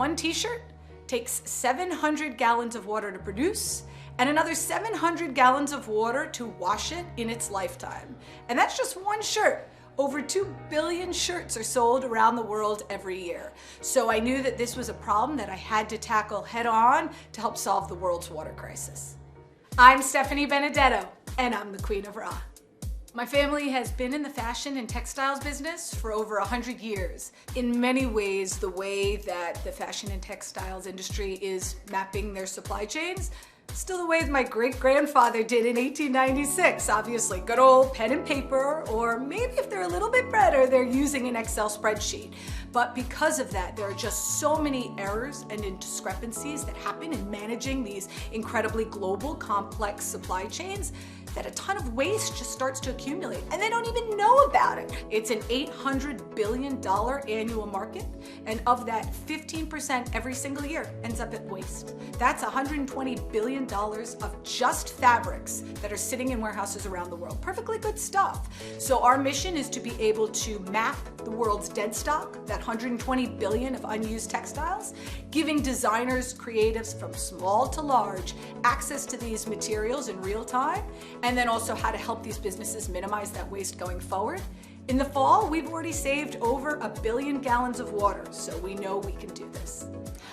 One t-shirt takes 700 gallons of water to produce and another 700 gallons of water to wash it in its lifetime. And that's just one shirt. Over 2 billion shirts are sold around the world every year. So I knew that this was a problem that I had to tackle head on to help solve the world's water crisis. I'm Stephanie Benedetto, and I'm the Queen of Raw. My family has been in the fashion and textiles business for over 100 years. In many ways, the way that the fashion and textiles industry is mapping their supply chains, still the way my great-grandfather did in 1896. Obviously, good old pen and paper, or maybe if they're a little bit better, they're using an Excel spreadsheet. But because of that, there are just so many errors and discrepancies that happen in managing these incredibly global, complex supply chains that a ton of waste just starts to accumulate, and they don't even know about it. It's an $800 billion annual market, and of that, 15% every single year ends up at waste. That's $120 billion of just fabrics that are sitting in warehouses around the world. Perfectly good stuff. So our mission is to be able to map the world's dead stock, that 120 billion of unused textiles, giving designers, creatives from small to large access to these materials in real time, and then also how to help these businesses minimize that waste going forward. In the fall, we've already saved over 1 billion gallons of water, so we know we can do this.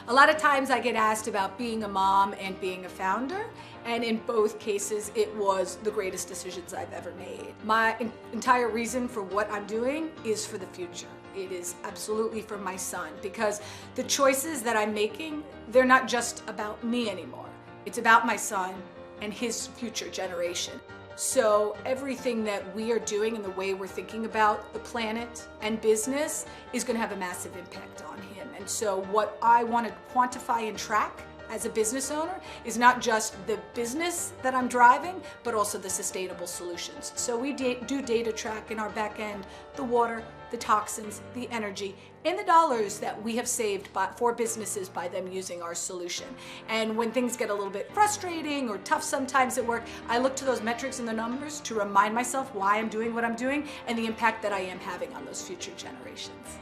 A lot of times I get asked about being a mom and being a founder, and in both cases, it was the greatest decisions I've ever made. My entire reason for what I'm doing is for the future. It is absolutely for my son, because the choices that I'm making, they're not just about me anymore. It's about my son and his future generation. So everything that we are doing and the way we're thinking about the planet and business is going to have a massive impact on him. And so what I want to quantify and track as a business owner is not just the business that I'm driving, but also the sustainable solutions. So we do data track in our back end, the water, the toxins, the energy, and the dollars that we have saved for businesses by them using our solution. And when things get a little bit frustrating or tough sometimes at work, I look to those metrics and the numbers to remind myself why I'm doing what I'm doing and the impact that I am having on those future generations.